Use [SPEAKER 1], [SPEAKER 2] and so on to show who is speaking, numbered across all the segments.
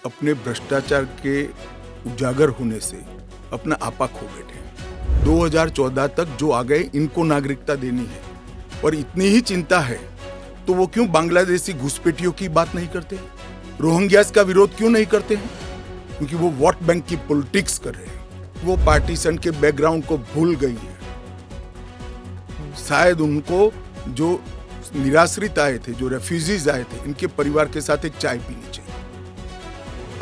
[SPEAKER 1] अपने भ्रष्टाचार के उजागर होने से अपना आपा खो बैठे। 2014 तक जो आ गए इनको नागरिकता देनी है, और इतनी ही चिंता है तो वो क्यों बांग्लादेशी घुसपैठियों की बात नहीं करते, रोहिंग्यास का विरोध क्यों नहीं करते हैं? क्योंकि वो वोट बैंक की पॉलिटिक्स कर रहे हैं। वो पार्टीशन के बैकग्राउंड को भूल गई है। शायद उनको जो निराश्रित आए थे, जो रेफ्यूजीज आए थे, इनके परिवार के साथ एक चाय पीनी चाहिए।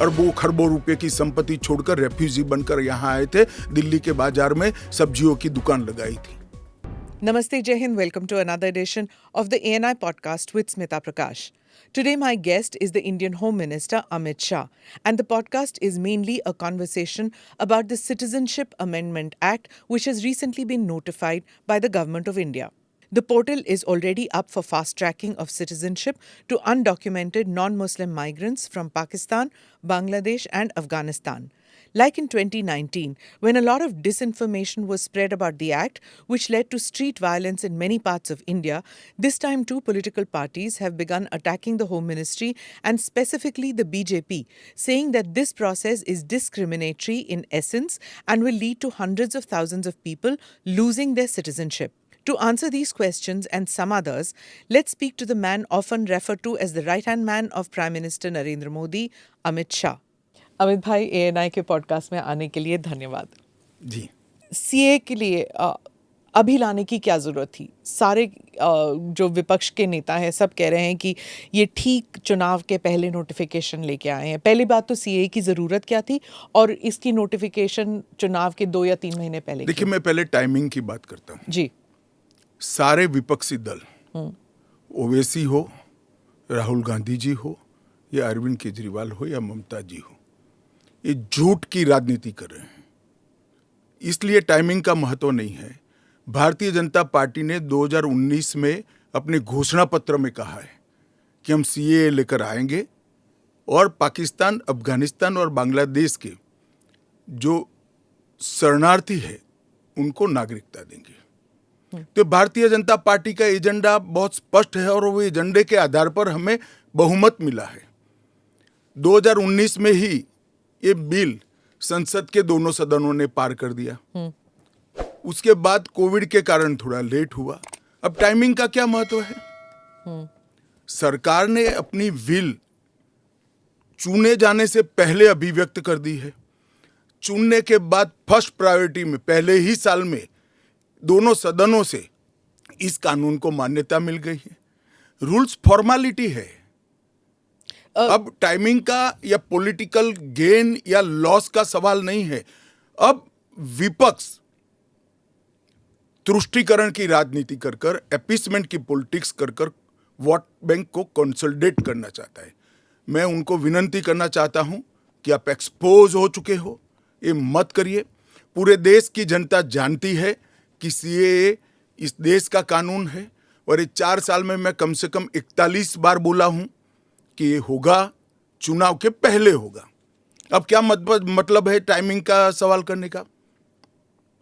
[SPEAKER 1] अरबों खरबों रुपए की संपत्ति छोड़कर रेफ्यूजी बनकर यहाँ आए थे, दिल्ली के बाजार में सब्जियों की दुकान लगाई थी।
[SPEAKER 2] Namaste, Jai Hind. Welcome to another edition of the ANI podcast with Smita Prakash. Today, my guest is the Indian Home Minister Amit Shah, and the podcast is mainly a conversation about the Citizenship Amendment Act, which has recently been notified by the Government of India. The portal is already up for fast tracking of citizenship to undocumented non-Muslim migrants from Pakistan, Bangladesh, and Afghanistan. Like in 2019, when a lot of disinformation was spread about the act, which led to street violence in many parts of India, this time two political parties have begun attacking the Home Ministry and specifically the BJP, saying that this process is discriminatory in essence and will lead to hundreds of thousands of people losing their citizenship. To answer these questions and some others, let's speak to the man often referred to as the right-hand man of Prime Minister Narendra Modi, Amit Shah. Amit भाई, ANI के podcast में आने के लिए धन्यवाद
[SPEAKER 1] जी।
[SPEAKER 2] CA के लिए अभी लाने की क्या ज़रूरत थी? सारे जो विपक्ष के नेता हैं सब कह रहे हैं कि ये ठीक चुनाव के पहले नोटिफिकेशन लेके आए हैं। पहली बात तो सीए की ज़रूरत क्या थी और इसकी नोटिफिकेशन चुनाव के 2 या 3 महीने पहले?
[SPEAKER 1] देखिए, मैं पहले टाइमिंग की बात करता हूँ
[SPEAKER 2] जी।
[SPEAKER 1] सारे विपक्षी दल, ओवैसी हो, राहुल गांधी जी हो, या अरविंद केजरीवाल हो, या ममता जी हो, ये झूठ की राजनीति कर रहे हैं। इसलिए टाइमिंग का महत्व नहीं है। भारतीय जनता पार्टी ने 2019 में अपने घोषणा पत्र में कहा है कि हम सीएए लेकर आएंगे और पाकिस्तान, अफगानिस्तान और बांग्लादेश के जो शरणार्थी है उनको नागरिकता देंगे। तो भारतीय जनता पार्टी का एजेंडा बहुत स्पष्ट है और वो एजेंडे के आधार पर हमें बहुमत मिला है। 2019 में ही ये बिल संसद के दोनों सदनों ने पार कर दिया। उसके बाद कोविड के कारण थोड़ा लेट हुआ। अब टाइमिंग का क्या महत्व है? सरकार ने अपनी विल चुने जाने से पहले अभिव्यक्त कर दी है। चुनने के बाद फर्स्ट प्रायोरिटी में पहले ही साल में दोनों सदनों से इस कानून को मान्यता मिल गई है। रूल्स फॉर्मेलिटी है। अब टाइमिंग का या पॉलिटिकल गेन या लॉस का सवाल नहीं है। अब विपक्ष तुष्टीकरण की राजनीति कर कर, एपीसमेंट की पॉलिटिक्स कर कर वोट बैंक को कंसोलिडेट करना चाहता है। मैं उनको विनती करना चाहता हूं कि आप एक्सपोज हो चुके हो, ये मत करिए। पूरे देश की जनता जानती है कि सीएए इस देश का कानून है और ये 4 साल में मैं कम से कम 41 बार बोला हूं कि ये होगा, चुनाव के पहले होगा। अब क्या मतलब है टाइमिंग का सवाल करने का?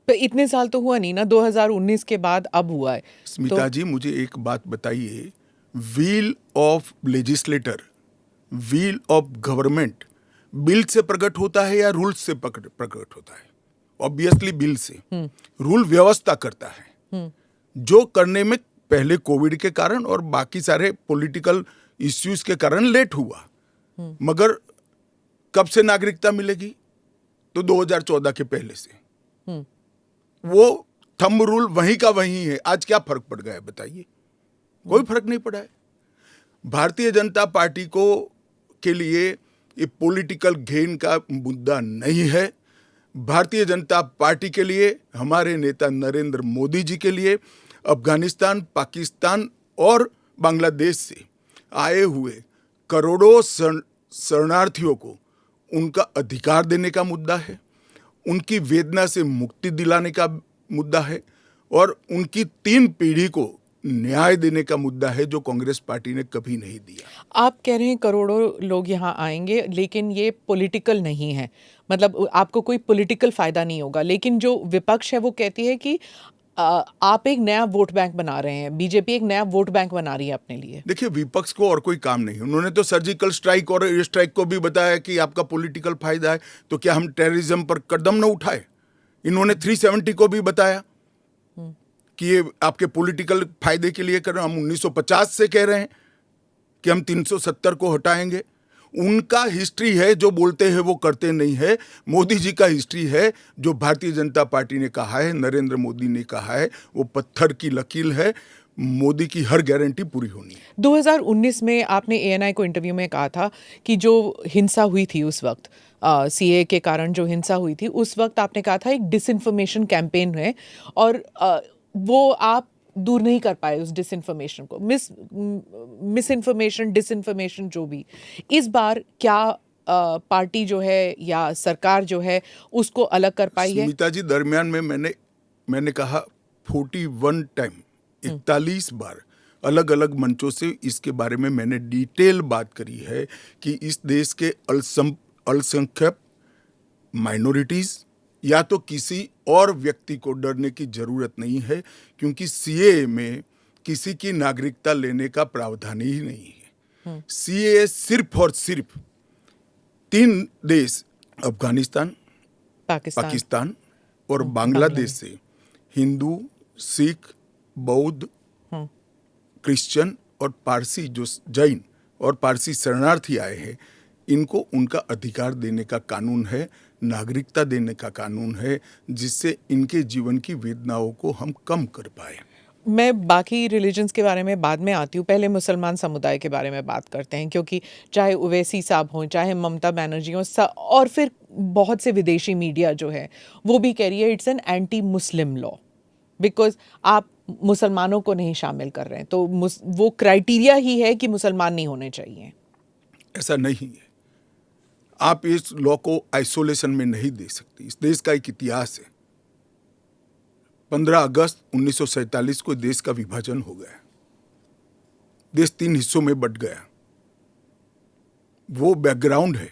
[SPEAKER 2] तो इतने साल तो हुआ नहीं ना, 2019 के बाद अब हुआ है।
[SPEAKER 1] स्मिता जी, मुझे एक बात बताइए, wheel of legislator, wheel of government bill से प्रकट होता है या रूल से प्रकट होता है? ऑब्वियसली बिल से। रूल व्यवस्था करता है, जो करने में पहले कोविड के कारण और बाकी सारे पॉलिटिकल इश्यूज के कारण लेट हुआ। मगर कब से नागरिकता मिलेगी? तो 2014 के पहले से। वो थंब रूल वहीं का वहीं है। आज क्या फर्क पड़ गया है बताइए? कोई फर्क नहीं पड़ा है। भारतीय जनता पार्टी को के लिए ये पॉलिटिकल गेन का मुद्दा नहीं है। भारतीय जनता पार्टी के लिए, हमारे नेता नरेंद्र मोदी जी के लिए अफगानिस्तान, पाकिस्तान और बांग्लादेश से आए हुए करोड़ों शरणार्थियों को उनका अधिकार देने का मुद्दा है, उनकी वेदना से मुक्ति दिलाने का मुद्दा है और उनकी 3 पीढ़ी को न्याय देने का मुद्दा है, जो कांग्रेस पार्टी ने कभी नहीं दिया।
[SPEAKER 2] आप कह रहे हैं करोड़ों लोग यहाँ आएंगे, लेकिन ये पॉलिटिकल नहीं है, मतलब आपको कोई पॉलिटिकल फायदा नहीं होगा। लेकिन जो विपक्ष है वो कहती है कि आप एक नया वोट बैंक बना रहे हैं, बीजेपी एक नया वोट बैंक बना रही है अपने लिए।
[SPEAKER 1] देखिए, विपक्ष को और कोई काम नहीं। उन्होंने तो सर्जिकल स्ट्राइक और एयर स्ट्राइक को भी बताया कि आपका पॉलिटिकल फायदा है, तो क्या हम टेररिज्म पर कदम न उठाए? इन्होंने 370 को भी बताया कि ये आपके पॉलिटिकल फायदे के लिए कर रहे हैं। हम 1950 से कह रहे हैं कि हम 370 को हटाएंगे। उनका हिस्ट्री है, जो बोलते हैं वो करते नहीं है। मोदी जी का हिस्ट्री है, जो भारतीय जनता पार्टी ने कहा है, नरेंद्र मोदी ने कहा है, वो पत्थर की लकीर है। मोदी की हर गारंटी पूरी होनी है।
[SPEAKER 2] 2019 में आपने एएनआई को इंटरव्यू में कहा था कि जो हिंसा हुई थी उस वक्त, सीए के कारण जो हिंसा हुई थी उस वक्त आपने कहा था एक डिसइंफॉर्मेशन कैंपेन है, और वो आप दूर नहीं कर पाए उस डिसइंफॉर्मेशन को, मिस इन्फॉर्मेशन, डिसइंफॉर्मेशन, जो भी। इस बार क्या पार्टी जो है या सरकार जो है उसको अलग कर पाई है?
[SPEAKER 1] स्मिता जी, दरमियान में मैंने कहा 41 टाइम, 41 बार अलग अलग मंचों से इसके बारे में मैंने डिटेल बात करी है कि इस देश के अल्पसंख्यक माइनॉरिटीज या तो किसी और व्यक्ति को डरने की जरूरत नहीं है, क्योंकि सीए में किसी की नागरिकता लेने का प्रावधान ही नहीं है। सीए सिर्फ और सिर्फ 3 देश, अफगानिस्तान, पाकिस्तान और बांग्लादेश से हिंदू, सिख, बौद्ध, क्रिश्चियन और पारसी, जो जैन और पारसी शरणार्थी आए हैं, इनको उनका अधिकार देने का कानून है, नागरिकता देने का कानून है, जिससे इनके जीवन की वेदनाओं को हम कम कर पाए।
[SPEAKER 2] मैं बाकी रिलीजन्स के बारे में बाद में आती हूँ, पहले मुसलमान समुदाय के बारे में बात करते हैं, क्योंकि चाहे ओवैसी साहब हों, चाहे ममता बनर्जी हों, और फिर बहुत से विदेशी मीडिया जो है वो भी कह रही है it's an anti Muslim law, because आप मुसलमानों को नहीं शामिल कर रहे हैं, तो वो क्राइटेरिया ही है कि मुसलमान नहीं होने चाहिए।
[SPEAKER 1] ऐसा नहीं है। आप इस लॉ को आइसोलेशन में नहीं दे सकते। इस देश का एक इतिहास है। 15 अगस्त 1947 को देश का विभाजन हो गया। देश 3 हिस्सों में बंट गया। वो बैकग्राउंड है।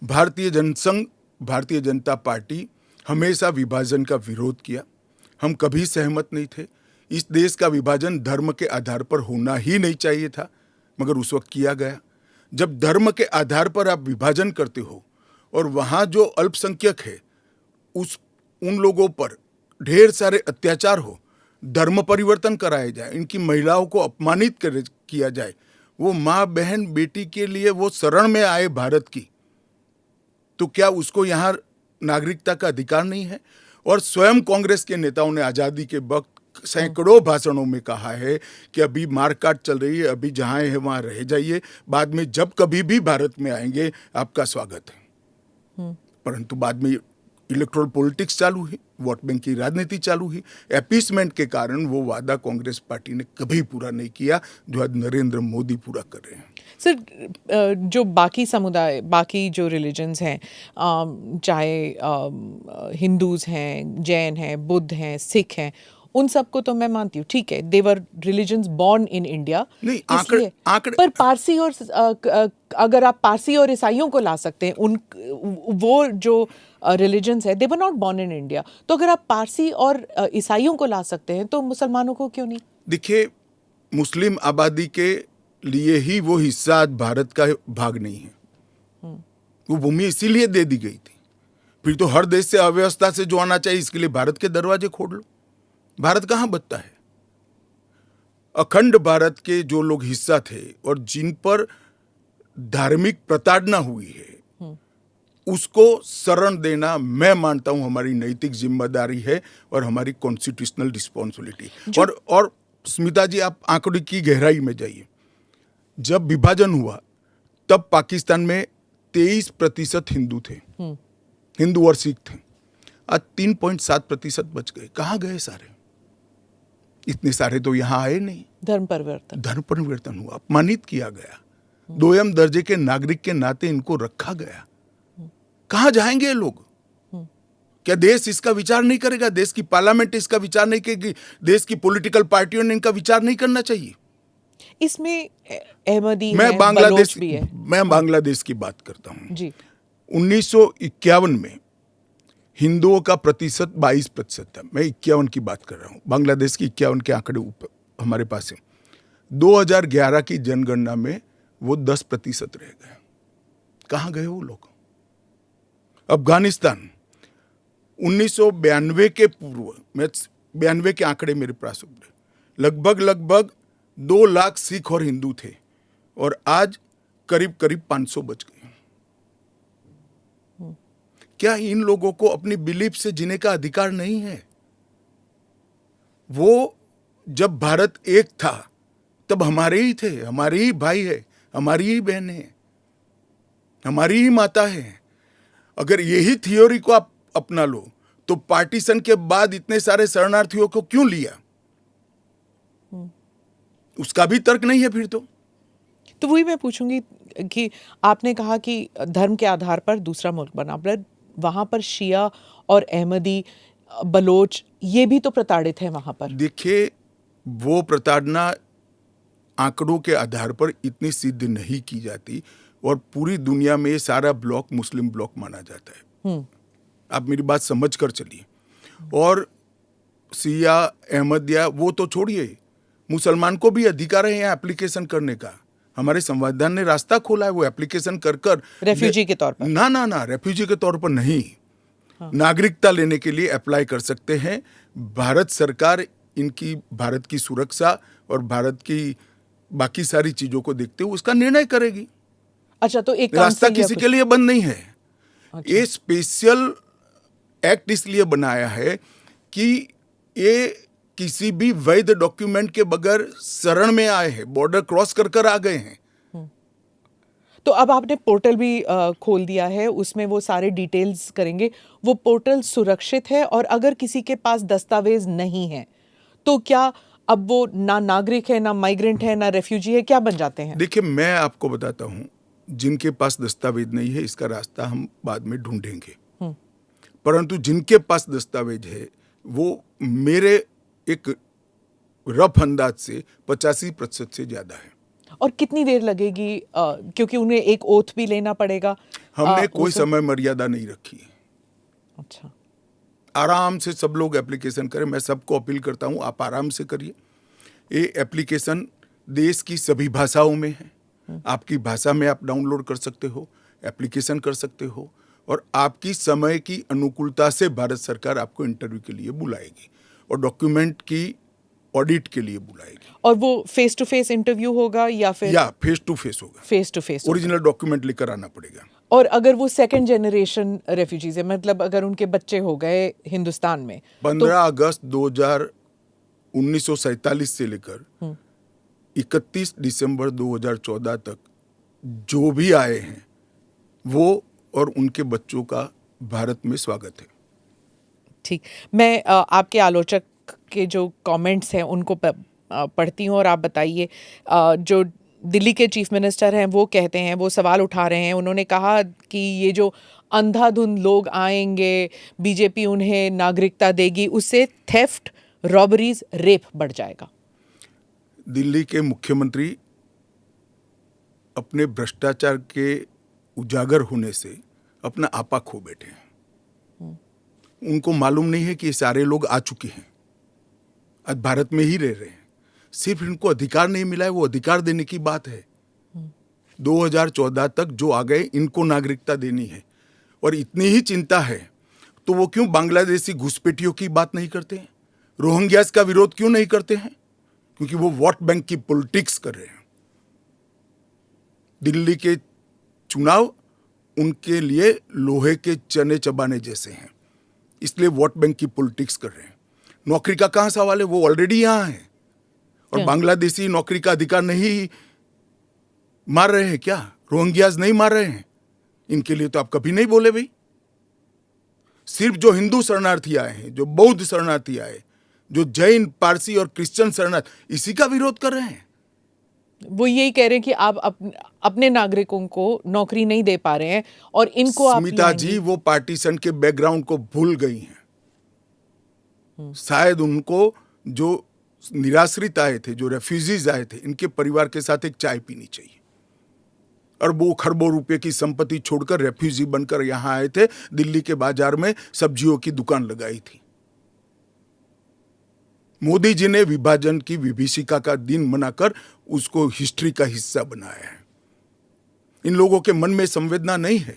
[SPEAKER 1] भारतीय जनसंघ, भारतीय जनता पार्टी हमेशा विभाजन का विरोध किया। हम कभी सहमत नहीं थे। इस देश का विभाजन धर्म के आधार पर होना ही नहीं चाहिए था, मगर उस वक्त किया गया। जब धर्म के आधार पर आप विभाजन करते हो और वहाँ जो अल्पसंख्यक है उन लोगों पर ढेर सारे अत्याचार हो, धर्म परिवर्तन कराया जाए, इनकी महिलाओं को अपमानित किया जाए, वो माँ बहन बेटी के लिए वो शरण में आए भारत की, तो क्या उसको यहाँ नागरिकता का अधिकार नहीं है? और स्वयं कांग्रेस के नेताओं ने आज़ादी के वक्त सैकड़ों भाषणों में कहा है कि अभी मारकाट चल रही है, अभी जहाँ है वहाँ रह जाइए, बाद में जब कभी भी भारत में आएंगे आपका स्वागत है। परंतु बाद में इलेक्टोरल पॉलिटिक्स चालू हुई, वोट बैंक की राजनीति चालू हुई। अपीसमेंट के कारण वो वादा कांग्रेस पार्टी ने कभी पूरा नहीं किया, जो आज नरेंद्र मोदी पूरा कर रहे हैं।
[SPEAKER 2] सर, जो बाकी समुदाय, बाकी जो रिलीजन्स हैं, चाहे हिंदूज हैं, जैन हैं, बुद्ध हैं, सिख हैं, उन सबको तो मैं मानती हूँ, ठीक है, they were religions born in India.
[SPEAKER 1] नहीं, आंकड़े
[SPEAKER 2] पर पारसी और अगर आप पारसी और ईसाइयों को ला सकते हैं, उन वो जो रिलीजन्स है, they were not born in India, तो अगर आप पारसी और ईसाइयों को ला सकते हैं तो मुसलमानों को क्यों नहीं?
[SPEAKER 1] देखिए, मुस्लिम आबादी के लिए ही वो हिस्सा आज भारत का भाग नहीं है। वो भूमि इसीलिए दे दी गई थी। फिर तो हर देश से अव्यवस्था से जो आना चाहिए, इसके लिए भारत के दरवाजे खोल लो। भारत कहाँ बचता है? अखंड भारत के जो लोग हिस्सा थे और जिन पर धार्मिक प्रताड़ना हुई है, उसको शरण देना मैं मानता हूं हमारी नैतिक जिम्मेदारी है और हमारी कॉन्स्टिट्यूशनल रिस्पॉन्सिबिलिटी। और स्मिता जी, आप आंकड़े की गहराई में जाइए। जब विभाजन हुआ तब पाकिस्तान में 23% हिंदू थे, हिंदू और सिख थे। आज 3.7% बच गए। कहाँ गए सारे? इतने सारे तो यहाँ आए नहीं। धर्म परिवर्तन हुआ, अपमानित किया गया, 2म दर्जे के नागरिक के नाते इनको रखा गया। कहाँ जाएंगे ये लोग? क्या देश इसका विचार नहीं करेगा? देश की पार्लियामेंट इसका विचार नहीं करेगी? देश की पॉलिटिकल पार्टियों ने इनका विचार नहीं करना चाहिए?
[SPEAKER 2] इसमें अहमदी
[SPEAKER 1] मैं
[SPEAKER 2] है,
[SPEAKER 1] बांग्लादेश
[SPEAKER 2] भी है।
[SPEAKER 1] मैं बांग्लादेश की बात करता हूँ
[SPEAKER 2] जी।
[SPEAKER 1] 1951 में हिंदुओं का प्रतिशत 22% था। मैं 51 की बात कर रहा हूँ, बांग्लादेश की 51 के आंकड़े ऊपर हमारे पास है। 2011 की जनगणना में वो 10% रह गए। कहाँ गए वो लोग? अफगानिस्तान 1992 के पूर्व, मैं 92 के आंकड़े मेरे पास उपलब्ध, लगभग 2 लाख सिख और हिंदू थे और आज करीब 500 बच गए। क्या इन लोगों को अपनी बिलीफ से जीने का अधिकार नहीं है? वो जब भारत एक था तब हमारे ही थे, हमारे ही भाई है, हमारी ही बहन है, हमारी ही माता है। अगर यही थ्योरी को आप अपना लो तो पार्टीशन के बाद इतने सारे शरणार्थियों को क्यों लिया? उसका भी तर्क नहीं है फिर तो
[SPEAKER 2] वही मैं पूछूंगी कि आपने कहा कि धर्म के आधार पर दूसरा मुल्क बना, पर वहां पर शिया और अहमदी, बलोच, ये भी तो प्रताड़ित है वहां पर।
[SPEAKER 1] देखिए, वो प्रताड़ना आंकड़ों के आधार पर इतनी सिद्ध नहीं की जाती और पूरी दुनिया में ये सारा ब्लॉक मुस्लिम ब्लॉक माना जाता है। आप मेरी बात समझ कर चलिए। और सिया, अहमदिया वो तो छोड़िए, मुसलमान को भी अधिकार है यहाँ एप्लीकेशन करने का। हमारे संविधान ने रास्ता खोला है, वो एप्लीकेशन कर
[SPEAKER 2] रेफ्यूजी के तौर पर
[SPEAKER 1] ना रेफ्यूजी के तौर पर नहीं, नागरिकता लेने के लिए अप्लाई कर सकते हैं। भारत सरकार इनकी भारत की सुरक्षा और भारत की बाकी सारी चीजों को देखते हुए उसका निर्णय करेगी।
[SPEAKER 2] अच्छा, तो एक
[SPEAKER 1] रास्ता
[SPEAKER 2] काउंसिल या
[SPEAKER 1] किसी
[SPEAKER 2] कुछ-
[SPEAKER 1] के लिए बंद नहीं है।
[SPEAKER 2] अच्छा।
[SPEAKER 1] ये स्पेशल एक्ट इसलिए बनाया है कि ये किसी भी वैध डॉक्यूमेंट के बगैर शरण में आए हैं, बॉर्डर क्रॉस कर आ गए हैं।
[SPEAKER 2] तो अब आपने पोर्टल भी खोल दिया है, उसमें वो सारे डिटेल्स करेंगे। वो पोर्टल सुरक्षित है और अगर किसी के पास दस्तावेज नहीं है तो क्या अब वो ना नागरिक है, ना माइग्रेंट है, ना रेफ्यूजी है, क्या बन जाते हैं?
[SPEAKER 1] देखिए, मैं आपको बताता हूं, जिनके पास दस्तावेज नहीं है इसका रास्ता हम बाद में ढूंढेंगे, परंतु जिनके पास दस्तावेज है वो मेरे एक रफ अंदाज से 85% से ज्यादा है।
[SPEAKER 2] और कितनी देर लगेगी, क्योंकि उन्हें एक ओथ भी लेना पड़ेगा।
[SPEAKER 1] हमने कोई
[SPEAKER 2] उसमें-
[SPEAKER 1] समय मर्यादा नहीं रखी है।
[SPEAKER 2] अच्छा,
[SPEAKER 1] आराम से सब लोग एप्लीकेशन करें। मैं सबको अपील करता हूं, आप आराम से करिए। ये एप्लीकेशन देश की सभी भाषाओं में है। आपकी भाषा में आप डाउनलोड कर सकते हो, एप्लीकेशन कर सकते हो और आपकी समय की अनुकूलता से भारत सरकार आपको इंटरव्यू के लिए बुलाएगी और डॉक्यूमेंट की ऑडिट के लिए बुलाएगी।
[SPEAKER 2] और वो फेस टू फेस इंटरव्यू होगा या फिर
[SPEAKER 1] या फेस टू फेस होगा?
[SPEAKER 2] Face to face?
[SPEAKER 1] Original document लेकर आना पड़ेगा।
[SPEAKER 2] और अगर वो सेकंड जनरेशन रेफ्यूजीज है, मतलब अगर उनके बच्चे हो गए हिंदुस्तान में,
[SPEAKER 1] 15 अगस्त 1947 से लेकर 31 दिसंबर 2014 तक जो भी आए हैं वो और उनके बच्चों का भारत में स्वागत है।
[SPEAKER 2] ठीक। मैं आपके आलोचक के जो कमेंट्स हैं उनको पढ़ती हूँ और आप बताइए। जो दिल्ली के चीफ मिनिस्टर हैं वो कहते हैं, वो सवाल उठा रहे हैं। उन्होंने कहा कि ये जो अंधाधुंध लोग आएंगे, बीजेपी उन्हें नागरिकता देगी, उससे थेफ्ट, रॉबरीज, रेप बढ़ जाएगा।
[SPEAKER 1] दिल्ली के मुख्यमंत्री अपने भ्रष्टाचार के उजागर होने से अपना आपा खो बैठे हैं। उनको मालूम नहीं है कि ये सारे लोग आ चुके हैं, आज भारत में ही रह रहे हैं। सिर्फ इनको अधिकार नहीं मिला है, वो अधिकार देने की बात है। 2014 तक जो आ गए इनको नागरिकता देनी है। और इतनी ही चिंता है तो वो क्यों बांग्लादेशी घुसपैठियों की बात नहीं करते हैं? रोहिंग्यास का विरोध क्यों नहीं करते हैं? क्योंकि वो वोट बैंक की पॉलिटिक्स कर रहे हैं। दिल्ली के चुनाव उनके लिए लोहे के चने चबाने जैसे हैं, इसलिए वोट बैंक की पॉलिटिक्स कर रहे हैं। नौकरी का कहां सवाल है? वो ऑलरेडी यहां है। और बांग्लादेशी नौकरी का अधिकार नहीं मार रहे हैं क्या? रोहिंग्यास नहीं मार रहे हैं? इनके लिए तो आप कभी नहीं बोले भाई। सिर्फ जो हिंदू शरणार्थी आए हैं, जो बौद्ध शरणार्थी आए, जो जैन, पारसी और क्रिश्चियन शरणार्थी, इसी का विरोध कर रहे हैं।
[SPEAKER 2] वो यही कह रहे हैं कि आप अपने नागरिकों को नौकरी नहीं दे पा रहे हैं और इनको आप
[SPEAKER 1] स्मिता जी वो पार्टीशन के बैकग्राउंड को भूल गई हैं। शायद उनको जो निराश्रित आए थे, जो रेफ्यूजीज आए थे, इनके परिवार के साथ एक चाय पीनी चाहिए। अरबों खरबों रुपए की संपत्ति छोड़कर रेफ्यूजी बनकर यहां आए थे, दिल्ली के बाजार में सब्जियों की दुकान लगाई थी। मोदी जी ने विभाजन की विभीषिका का दिन मनाकर उसको हिस्ट्री का हिस्सा बनाया है। इन लोगों के मन में संवेदना नहीं है,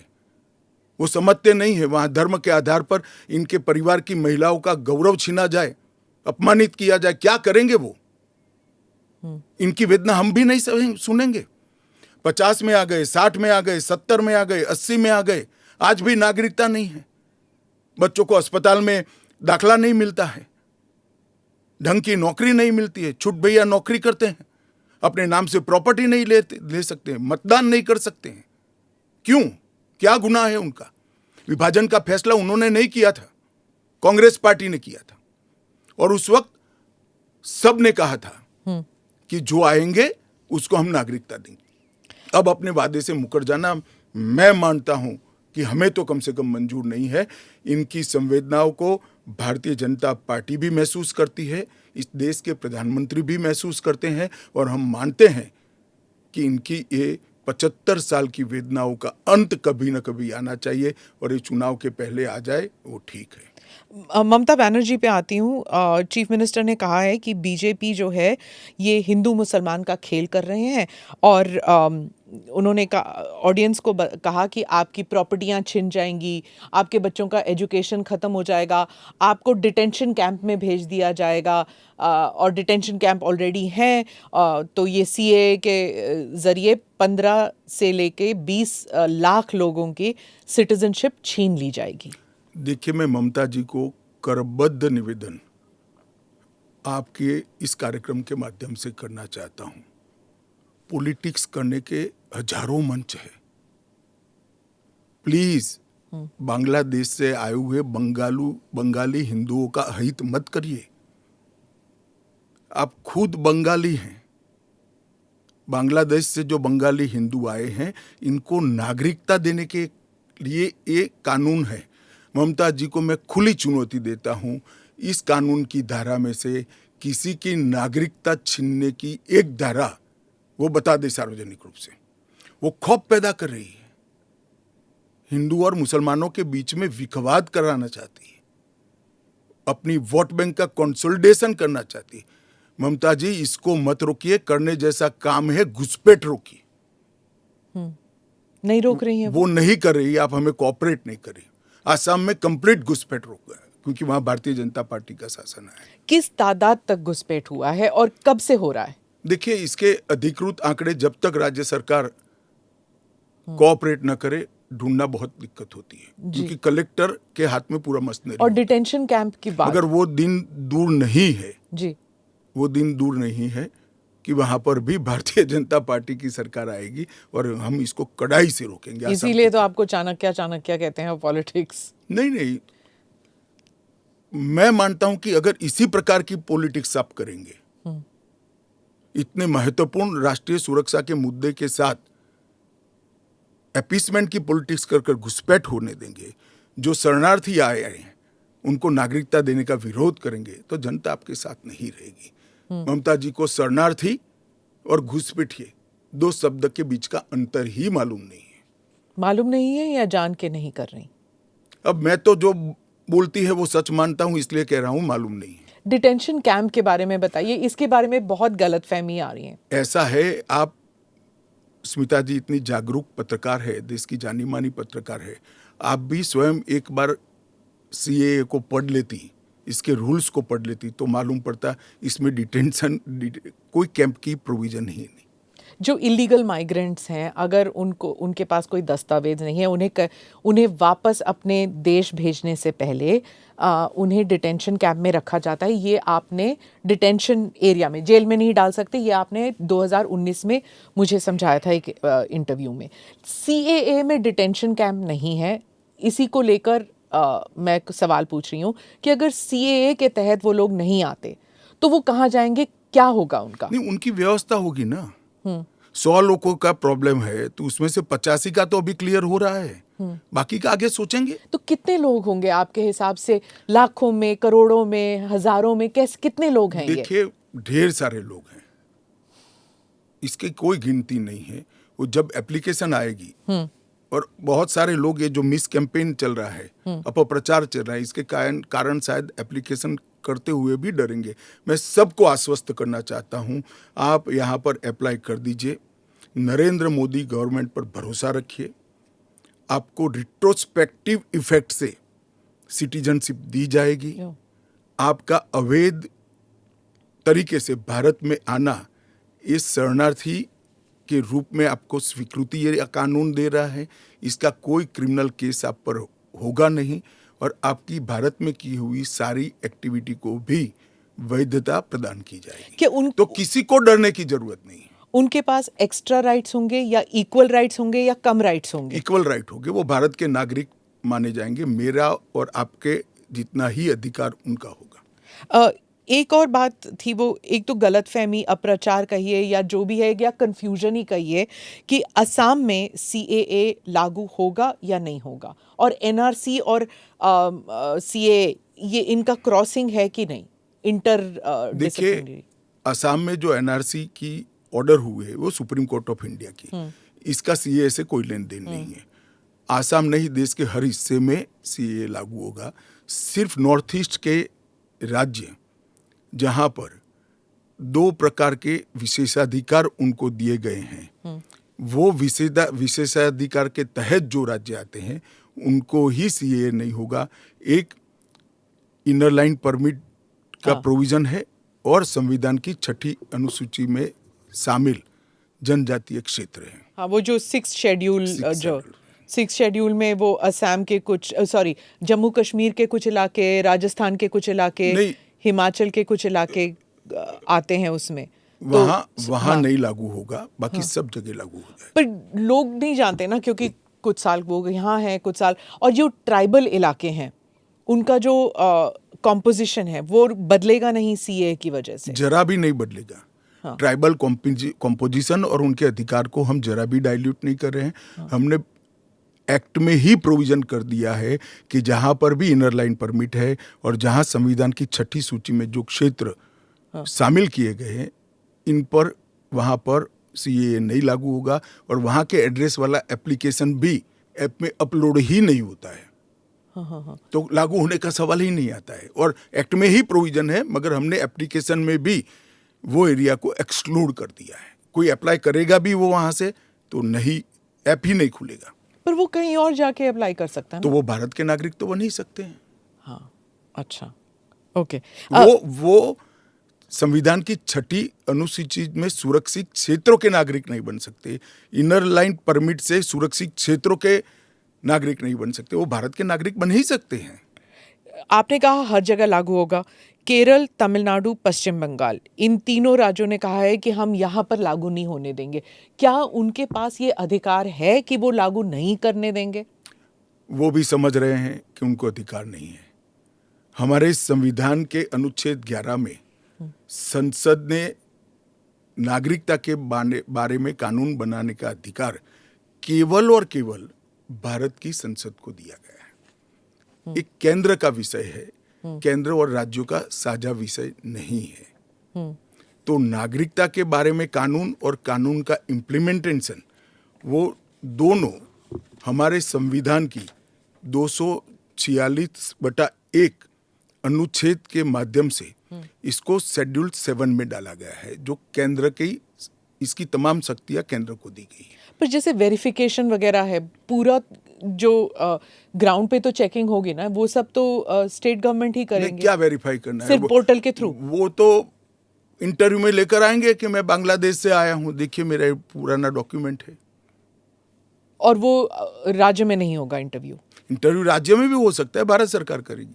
[SPEAKER 1] वो समझते नहीं है वहां धर्म के आधार पर इनके परिवार की महिलाओं का गौरव छीना जाए, अपमानित किया जाए, क्या करेंगे वो? इनकी वेदना हम भी नहीं सुनेंगे। 50 में आ गए, 60 में आ गए, 70 में आ गए, 80 में आ गए, आज भी नागरिकता नहीं है। बच्चों को अस्पताल में दाखला नहीं मिलता है, ढंग की नौकरी नहीं मिलती है, छुट भैया नौकरी करते हैं, अपने नाम से प्रॉपर्टी नहीं ले सकते हैं, मतदान नहीं कर सकते हैं। क्यों? क्या गुनाह है उनका? विभाजन का फैसला उन्होंने नहीं किया था, कांग्रेस पार्टी ने किया था। और उस वक्त सब ने कहा था कि जो आएंगे उसको हम नागरिकता देंगे। अब अपने वादे से मुकर जाना, मैं मानता हूं कि हमें तो कम से कम मंजूर नहीं है। इनकी संवेदनाओं को भारतीय जनता पार्टी भी महसूस करती है, इस देश के प्रधानमंत्री भी महसूस करते हैं, और हम मानते हैं कि इनकी ये 75 साल की वेदनाओं का अंत कभी न कभी आना चाहिए, और ये चुनाव के पहले आ जाए वो ठीक है।
[SPEAKER 2] ममता बनर्जी पे आती हूँ। चीफ मिनिस्टर ने कहा है कि बीजेपी जो है ये हिंदू मुसलमान का खेल कर रहे हैं, और उन्होंने ऑडियंस को कहा कि आपकी प्रॉपर्टियां छिन जाएंगी, आपके बच्चों का एजुकेशन ख़त्म हो जाएगा, आपको डिटेंशन कैंप में भेज दिया जाएगा, और डिटेंशन कैंप ऑलरेडी हैं। तो ये सीएए के ज़रिए 15 से लेके 20 लाख लोगों की सिटीजनशिप छीन ली जाएगी।
[SPEAKER 1] देखिए, मैं ममता जी को करबद्ध निवेदन आपके इस कार्यक्रम के माध्यम से करना चाहता हूं। पॉलिटिक्स करने के हजारों मंच है, प्लीज बांग्लादेश से आए हुए बंगाली हिंदुओं का हित मत करिए। आप खुद बंगाली हैं। बांग्लादेश से जो बंगाली हिंदू आए हैं, इनको नागरिकता देने के लिए ये कानून है। ममता जी को मैं खुली चुनौती देता हूं, इस कानून की धारा में से किसी की नागरिकता छीनने की एक धारा वो बता दे सार्वजनिक रूप से। वो खौफ पैदा कर रही है, हिंदू और मुसलमानों के बीच में विखवाद कराना चाहती है, अपनी वोट बैंक का कंसोलिडेशन करना चाहती है। ममता जी, इसको मत रोकिए, करने जैसा काम है घुसपैठ रोकिए।
[SPEAKER 2] नहीं रोक रही है
[SPEAKER 1] वो नहीं कर रही, आप हमें कोऑपरेट नहीं कर रही। आसाम में कंप्लीट घुसपैठ रोक गया क्योंकि वहां भारतीय जनता पार्टी का शासन है।
[SPEAKER 2] किस तादाद तक घुसपैठ हुआ है और कब से हो रहा है?
[SPEAKER 1] देखिए, इसके अधिकृत आंकड़े जब तक राज्य सरकार कोऑपरेट न करे ढूंढना बहुत दिक्कत होती है, क्योंकि कलेक्टर के हाथ में पूरा मशीनरी।
[SPEAKER 2] और डिटेंशन कैंप की बात,
[SPEAKER 1] मगर वो दिन दूर नहीं है
[SPEAKER 2] जी,
[SPEAKER 1] वो दिन दूर नहीं है कि वहां पर भी भारतीय जनता पार्टी की सरकार आएगी और हम इसको कड़ाई से रोकेंगे।
[SPEAKER 2] इसीलिए तो आपको चाणक्य कहते हैं पॉलिटिक्स।
[SPEAKER 1] नहीं, मैं मानता हूं कि अगर इसी प्रकार की पॉलिटिक्स आप करेंगे, इतने महत्वपूर्ण राष्ट्रीय सुरक्षा के मुद्दे के साथ एपीसमेंट की पॉलिटिक्स कर घुसपैठ होने देंगे, जो शरणार्थी आए हैं उनको नागरिकता देने का विरोध करेंगे, तो जनता आपके साथ नहीं रहेगी। ममता जी को शरणार्थी और घुसपैठिए दो शब्द के बीच का अंतर ही मालूम नहीं है
[SPEAKER 2] या जान के नहीं कर रही?
[SPEAKER 1] अब मैं तो जो बोलती है वो सच मानता हूं, इसलिए कह रहा हूं मालूम नहीं है।
[SPEAKER 2] डिटेंशन कैंप के बारे में बताइए, इसके बारे में बहुत गलतफहमी आ रही है।
[SPEAKER 1] ऐसा है, आप स्मिता जी इतनी जागरूक पत्रकार है, देश की जानी मानी पत्रकार है, आप भी स्वयं एक बार सीएए को पढ़ लेती, इसके रूल्स को पढ़ लेती, तो मालूम पड़ता इसमें डिटेंशन कोई कैंप की प्रोविजन ही नहीं।
[SPEAKER 2] जो इलीगल माइग्रेंट्स हैं, अगर उनके पास कोई दस्तावेज नहीं है, उन्हें वापस अपने देश भेजने से पहले उन्हें डिटेंशन कैंप में रखा जाता है। ये आपने डिटेंशन एरिया में, जेल में नहीं डाल सकते, ये आपने 2019 में मुझे समझाया था एक इंटरव्यू में। सीएए में डिटेंशन कैंप नहीं है, इसी को लेकर मैं सवाल पूछ रही हूँ कि अगर सीएए के तहत वो लोग नहीं आते तो वो कहाँ जाएंगे, क्या होगा उनका?
[SPEAKER 1] नहीं, उनकी व्यवस्था होगी ना। 100 लोगों का प्रॉब्लम है तो उसमें से 85 का तो अभी क्लियर हो रहा है, बाकी का आगे सोचेंगे।
[SPEAKER 2] तो कितने लोग होंगे आपके हिसाब से? लाखों में, करोड़ों में, हजारों में, कितने लोग हैं?
[SPEAKER 1] देखिए, ढेर सारे लोग हैं, इसकी कोई गिनती नहीं है। वो जब एप्लीकेशन आएगी और बहुत सारे लोग, ये जो मिस कैंपेन चल रहा है, अपप्रचार चल रहा है, इसके कारण शायद एप्लीकेशन करते हुए भी डरेंगे। मैं सबको आश्वस्त करना चाहता हूं, आप यहाँ पर अप्लाई कर दीजिए। नरेंद्र मोदी गवर्नमेंट पर भरोसा रखिए। आपको रिट्रोस्पेक्टिव इफेक्ट से सिटीजनशिप दी जाएगी। आपका अवैध तरीके से भारत में आना, इस शरणार्थी के रूप में आपको स्वीकृति ये कानून दे रहा है। इसका कोई क्रिमिनल केस आप पर होगा नहीं और आपकी भारत में की हुई सारी एक्टिविटी को भी वैधता प्रदान की जाएगी। तो किसी को डरने की जरूरत नहीं है।
[SPEAKER 2] उनके पास एक्स्ट्रा राइट्स होंगे या इक्वल राइट्स होंगे या कम राइट्स होंगे?
[SPEAKER 1] इक्वल राइट होंगे। वो भारत के नागरिक माने जाएंगे। मेरा और आपके जितना ही अधिकार उनका होगा।
[SPEAKER 2] एक और बात थी, वो एक तो गलतफहमी, अप्रचार कहिए या जो भी है, या कंफ्यूजन ही कहिए कि असम में CAA लागू होगा या नहीं होगा, और NRC और CAA ये इनका क्रॉसिंग है कि नहीं, इंटर
[SPEAKER 1] देखिए, असम में जो NRC की ऑर्डर हुए वो सुप्रीम कोर्ट ऑफ इंडिया की, इसका CAA से कोई लेन देन नहीं है। आसाम नहीं, देश के हर हिस्से में CAA लागू होगा। सिर्फ नॉर्थ ईस्ट के राज्य जहां पर 2 प्रकार के विशेषाधिकार उनको दिए गए हैं, वो विशेषाधिकार के तहत जो राज्य आते हैं उनको ही CAA नहीं होगा। एक इनर लाइन परमिट का प्रोविजन है और संविधान की 6ठी अनुसूची में शामिल जनजातीय क्षेत्र है।
[SPEAKER 2] हाँ, वो जो 6th शेड्यूल में वो असम के कुछ, जम्मू कश्मीर के कुछ इलाके, राजस्थान के कुछ इलाके, हिमाचल के कुछ इलाके आते हैं उसमें,
[SPEAKER 1] वहाँ नहीं लागू होगा, बाकी सब जगह लागू हो जाएगा।
[SPEAKER 2] पर लोग नहीं जानते ना, क्योंकि कुछ साल वो यहाँ हैं, कुछ साल, और जो ट्राइबल इलाके हैं उनका जो कॉम्पोजिशन है वो बदलेगा नहीं CAA की वजह से?
[SPEAKER 1] जरा भी नहीं बदलेगा। ट्राइबल कॉम्पोजिशन और उनके अधिकार को हम जरा भी डाइल्यूट नहीं कर रहे हैं। हमने एक्ट में ही प्रोविजन कर दिया है कि जहां पर भी इनर लाइन परमिट है और जहां संविधान की 6ठी सूची में जो क्षेत्र शामिल किए गए हैं, इन पर वहां पर CAA नहीं लागू होगा और वहां के एड्रेस वाला एप्लीकेशन भी ऐप में अपलोड ही नहीं होता है। तो लागू होने का सवाल ही नहीं आता है। और एक्ट में ही प्रोविजन है, मगर हमने एप्लीकेशन में भी वो एरिया को एक्सक्लूड कर दिया है। कोई अप्लाई करेगा भी वो वहां से तो नहीं, ऐप ही नहीं खुलेगा।
[SPEAKER 2] पर वो कहीं और जाके अप्लाई कर सकता है ना?
[SPEAKER 1] तो वो भारत के नागरिक तो बन ही सकते हैं।
[SPEAKER 2] हाँ, अच्छा, ओके।
[SPEAKER 1] वो संविधान की 6ठी अनुसूची में सुरक्षित क्षेत्रों के नागरिक नहीं बन सकते। इनर लाइन परमिट से सुरक्षित क्षेत्रों के नागरिक नहीं बन सकते। वो भारत के नागरिक बन ही सकते हैं।
[SPEAKER 2] आपने कहा हर जगह लागू होगा। केरल, तमिलनाडु, पश्चिम बंगाल, इन तीनों राज्यों ने कहा है कि हम यहाँ पर लागू नहीं होने देंगे। क्या उनके पास ये अधिकार है कि वो लागू नहीं करने देंगे?
[SPEAKER 1] वो भी समझ रहे हैं कि उनको अधिकार नहीं है। हमारे संविधान के अनुच्छेद 11 में संसद ने नागरिकता के बारे में कानून बनाने का अधिकार केवल और केवल भारत की संसद को दिया गया है। एक केंद्र का विषय है, केंद्र और राज्यों का साझा विषय नहीं है। तो नागरिकता के बारे में कानून और कानून का इम्प्लीमेंटेशन, वो दोनों हमारे संविधान की 246/1 अनुच्छेद के माध्यम से इसको शेड्यूल 7 में डाला गया है, जो केंद्र की, इसकी तमाम शक्तियां केंद्र को दी गई है।
[SPEAKER 2] पर जैसे वेरिफिकेशन वगैरह है, पूरा जो ग्राउंड पे तो चेकिंग होगी ना, वो सब तो स्टेट गवर्नमेंट ही करेंगे।
[SPEAKER 1] क्या वेरीफाई करना है?
[SPEAKER 2] सिर्फ पोर्टल के थ्रू?
[SPEAKER 1] वो तो इंटरव्यू में लेकर आएंगे कि मैं बांग्लादेश से आया हूँ, देखिए मेरा पुराना डॉक्यूमेंट है।
[SPEAKER 2] और वो राज्य में नहीं होगा इंटरव्यू
[SPEAKER 1] राज्य में भी हो सकता है, भारत सरकार करेगी।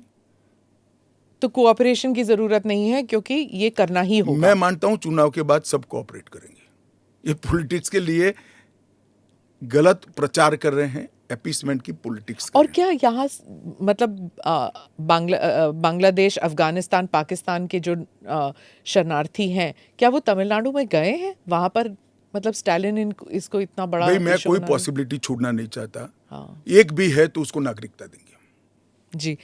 [SPEAKER 2] तो कोऑपरेशन की जरूरत नहीं है, क्योंकि ये करना ही होगा।
[SPEAKER 1] मैं मानता हूं चुनाव के बाद सब कोऑपरेट करेंगे। ये पॉलिटिक्स के लिए गलत प्रचार कर रहे हैं, अपीसमेंट की पॉलिटिक्स।
[SPEAKER 2] और क्या यहाँ मतलब बांग्लादेश, अफगानिस्तान, पाकिस्तान के जो शरणार्थी हैं, क्या वो तमिलनाडु में गए हैं? वहां पर मतलब स्टालिन इसको इतना बड़ा,
[SPEAKER 1] भाई मैं कोई पॉसिबिलिटी छोड़ना नहीं चाहता।
[SPEAKER 2] हाँ।
[SPEAKER 1] एक भी है तो उसको नागरिकता देंगे।
[SPEAKER 2] जी।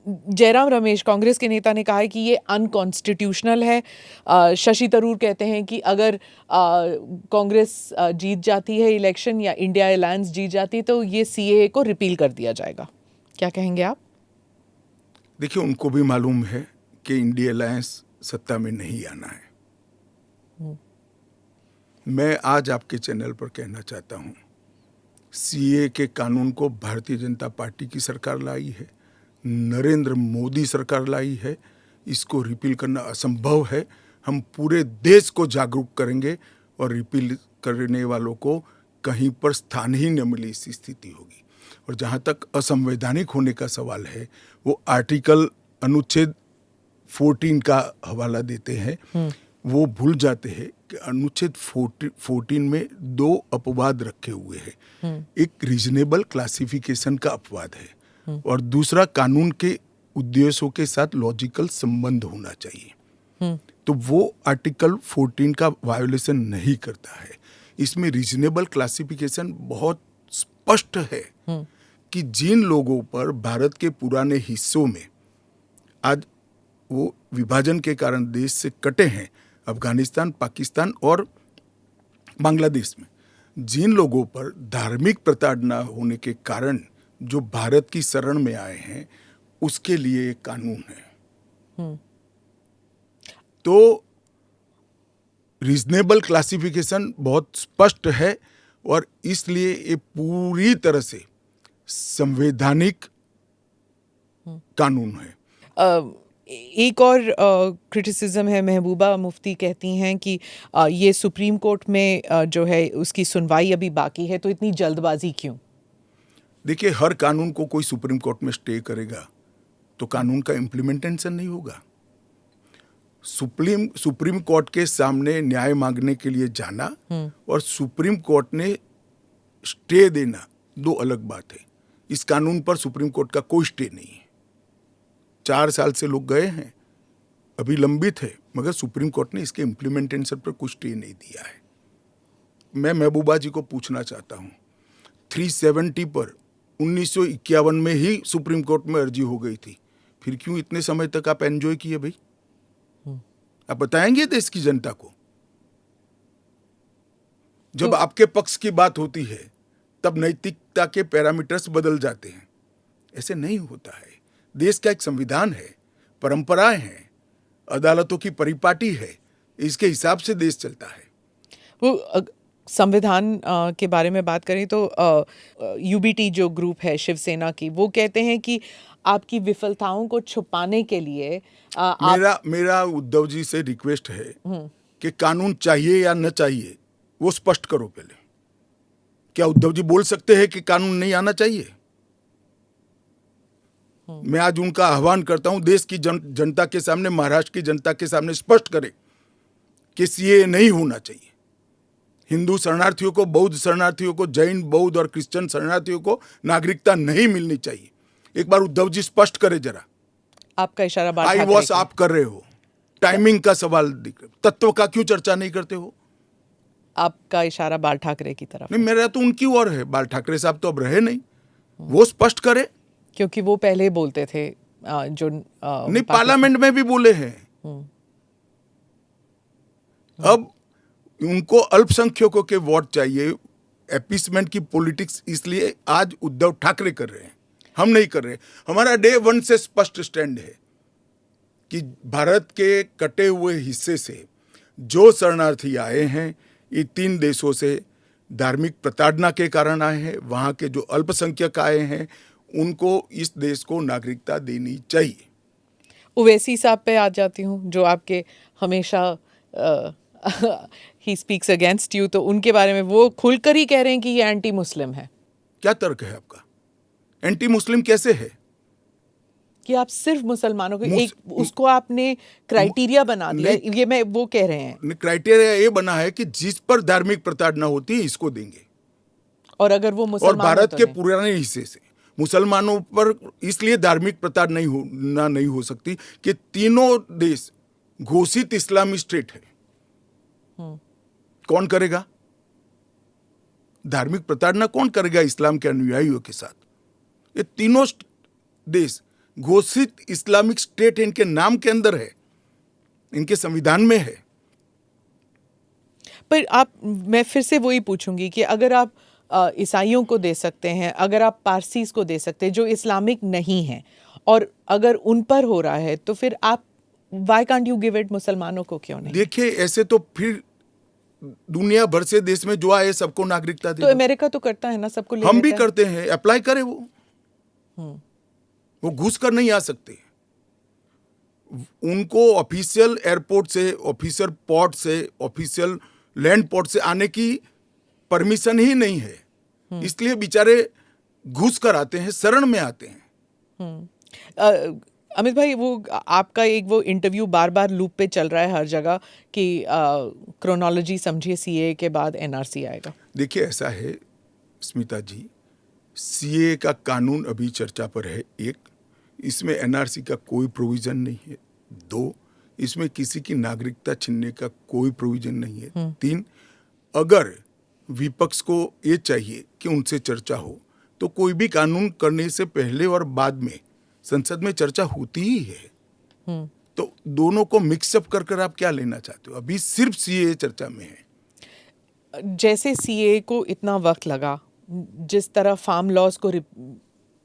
[SPEAKER 2] जयराम रमेश कांग्रेस के नेता ने कहा है कि ये अनकॉन्स्टिट्यूशनल है। शशि थरूर कहते हैं कि अगर कांग्रेस जीत जाती है इलेक्शन या इंडिया अलायंस जीत जाती है तो ये सीएए को रिपील कर दिया जाएगा। क्या कहेंगे आप?
[SPEAKER 1] देखिए, उनको भी मालूम है कि इंडिया अलायंस सत्ता में नहीं आना है। मैं आज आपके चैनल पर कहना चाहता हूं, सीए के कानून को भारतीय जनता पार्टी की सरकार लाई है, नरेंद्र मोदी सरकार लाई है। इसको रिपील करना असंभव है। हम पूरे देश को जागरूक करेंगे और रिपील करने वालों को कहीं पर स्थान ही न मिले, इस स्थिति होगी। और जहाँ तक असंवैधानिक होने का सवाल है, वो आर्टिकल अनुच्छेद 14 का हवाला देते हैं। वो भूल जाते हैं कि अनुच्छेद 14 में 2 अपवाद रखे हुए हैं। एक रीजनेबल क्लासिफिकेशन का अपवाद है और दूसरा कानून के उद्देश्यों के साथ लॉजिकल संबंध होना चाहिए। तो वो आर्टिकल 14 का वायोलेशन नहीं करता है। इसमें रीजनेबल क्लासिफिकेशन बहुत स्पष्ट है कि जिन लोगों पर भारत के पुराने हिस्सों में आज वो विभाजन के कारण देश से कटे हैं, अफगानिस्तान, पाकिस्तान और बांग्लादेश में, जिन लोगों पर धार्मिक प्रताड़ना होने के कारण जो भारत की शरण में आए हैं, उसके लिए एक कानून है। तो रीजनेबल क्लासिफिकेशन बहुत स्पष्ट है और इसलिए ये पूरी तरह से संवैधानिक कानून है।
[SPEAKER 2] एक और क्रिटिसिज्म है, महबूबा मुफ्ती कहती हैं कि ये सुप्रीम कोर्ट में जो है उसकी सुनवाई अभी बाकी है, तो इतनी जल्दबाजी क्यों?
[SPEAKER 1] देखिए, हर कानून को कोई सुप्रीम कोर्ट में स्टे करेगा तो कानून का इम्प्लीमेंटेशन नहीं होगा। सुप्रीम कोर्ट के सामने न्याय मांगने के लिए जाना और सुप्रीम कोर्ट ने स्टे देना 2 अलग बात है। इस कानून पर सुप्रीम कोर्ट का कोई स्टे नहीं है। 4 साल से लोग गए हैं, अभी लंबित है, मगर सुप्रीम कोर्ट ने इसके इम्प्लीमेंटेशन पर कुछ स्टे नहीं दिया है। मैं महबूबा जी को पूछना चाहता हूँ, 370 पर 1951 में ही सुप्रीम कोर्ट में अर्जी हो गई थी, फिर क्यों इतने समय तक आप एंजॉय किए भाई? आप बताएंगे देश की जनता को? जब आपके पक्ष की बात होती है तब नैतिकता के पैरामीटर्स बदल जाते हैं। ऐसे नहीं होता है। देश का एक संविधान है, परंपराएं हैं, अदालतों की परिपाटी है, इसके हिसाब से देश चलता है।
[SPEAKER 2] वो संविधान के बारे में बात करें तो यूबीटी जो ग्रुप है शिवसेना की, वो कहते हैं कि आपकी विफलताओं को छुपाने के लिए
[SPEAKER 1] मेरा उद्धव जी से रिक्वेस्ट है कि कानून चाहिए या न चाहिए वो स्पष्ट करो पहले। क्या उद्धव जी बोल सकते हैं कि कानून नहीं आना चाहिए? मैं आज उनका आह्वान करता हूं, देश की जनता के सामने, महाराष्ट्र की जनता के सामने स्पष्ट करें कि सीए नहीं होना चाहिए। हिंदू शरणार्थियों को, बौद्ध शरणार्थियों को, जैन, बौद्ध और क्रिश्चियन शरणार्थियों को नागरिकता नहीं मिलनी चाहिए। एक बार उद्धव जी स्पष्ट करे जरा।
[SPEAKER 2] आपका इशारा बाल
[SPEAKER 1] आई वॉश आप कर रहे हो, टाइमिंग का सवाल, तत्व का क्यों चर्चा नहीं करते हो?
[SPEAKER 2] आपका इशारा बाल ठाकरे की तरफ।
[SPEAKER 1] नहीं, मेरा तो उनकी ओर है। बाल ठाकरे साहब तो अब रहे नहीं, वो स्पष्ट करे।
[SPEAKER 2] क्योंकि वो पहले बोलते थे जो
[SPEAKER 1] नहीं, पार्लियामेंट में भी बोले हैं। अब उनको अल्पसंख्यकों के वोट चाहिए, एपीसमेंट की पॉलिटिक्स इसलिए आज उद्धव ठाकरे कर रहे हैं, हम नहीं कर रहे। हमारा डे 1 से स्पष्ट स्टैंड है कि भारत के कटे हुए हिस्से से जो शरणार्थी आए हैं, ये 3 देशों से धार्मिक प्रताड़ना के कारण आए हैं। वहां के जो अल्पसंख्यक आए हैं, उनको इस देश को नागरिकता देनी चाहिए।
[SPEAKER 2] ओवैसी साहब पे आ जाती हूँ, जो आपके हमेशा ही स्पीक्स अगेंस्ट यू, तो उनके बारे में वो खुलकर ही कह रहे हैं कि ये एंटी मुस्लिम है।
[SPEAKER 1] क्या तर्क है आपका? एंटी मुस्लिम कैसे है?
[SPEAKER 2] कि आप सिर्फ मुसलमानों को उसको आपने क्राइटेरिया बना दिया, ये मैं वो कह रहे हैं।
[SPEAKER 1] क्राइटेरिया ये बना है कि जिस पर धार्मिक प्रताड़ना होती है इसको देंगे,
[SPEAKER 2] और अगर वो मुसलमान,
[SPEAKER 1] और भारत के पुराने हिस्से से मुसलमानों पर इसलिए धार्मिक प्रताड़ना नहीं हो सकती कि तीनों देश घोषित इस्लामी स्टेट है। कौन करेगा धार्मिक प्रताड़ना? कौन करेगा इस्लाम के अनुयायियों के साथ? ये तीनों देश घोषित इस्लामिक स्टेट इनके नाम के अंदर है, इनके संविधान में है।
[SPEAKER 2] पर मैं फिर से वही पूछूंगी कि अगर आप ईसाइयों को दे सकते हैं, अगर आप पारसीज को दे सकते हैं जो इस्लामिक नहीं हैं, और अगर उन पर हो रहा है तो फिर आप why can't you give it मुसलमानों को क्यों नहीं?
[SPEAKER 1] देखिए, ऐसे तो फिर दुनिया भर से देश में जो आए सबको नागरिकता दे
[SPEAKER 2] तो
[SPEAKER 1] दो।
[SPEAKER 2] अमेरिका तो करता है ना, सबको ले
[SPEAKER 1] हम भी
[SPEAKER 2] लेता है।
[SPEAKER 1] करते हैं, अप्लाई करे वो घुस कर नहीं आ सकते। उनको ऑफिशियल एयरपोर्ट से, ऑफिशियल पोर्ट से, ऑफिशियल लैंड पोर्ट से आने की परमिशन ही नहीं है, इसलिए बेचारे घुस कर आते हैं, शरण में आते हैं।
[SPEAKER 2] अमित भाई, वो आपका एक वो इंटरव्यू बार बार लूप पे चल रहा है हर जगह कि क्रोनोलॉजी समझिए, सीए के बाद एनआरसी आएगा।
[SPEAKER 1] देखिए, ऐसा है स्मिता जी, सीए का कानून अभी चर्चा पर है। एक, इसमें एनआरसी का कोई प्रोविजन नहीं है। दो, इसमें किसी की नागरिकता छीनने का कोई प्रोविजन नहीं है। तीन, अगर विपक्ष को ये चाहिए कि उनसे चर्चा हो तो कोई भी कानून करने से पहले और बाद में संसद में चर्चा होती ही है। तो दोनों को मिक्सअप कर कर आप क्या लेना चाहते हो? अभी सिर्फ सीए चर्चा में है।
[SPEAKER 2] जैसे सीए को इतना वक्त लगा, जिस तरह फार्म लॉज को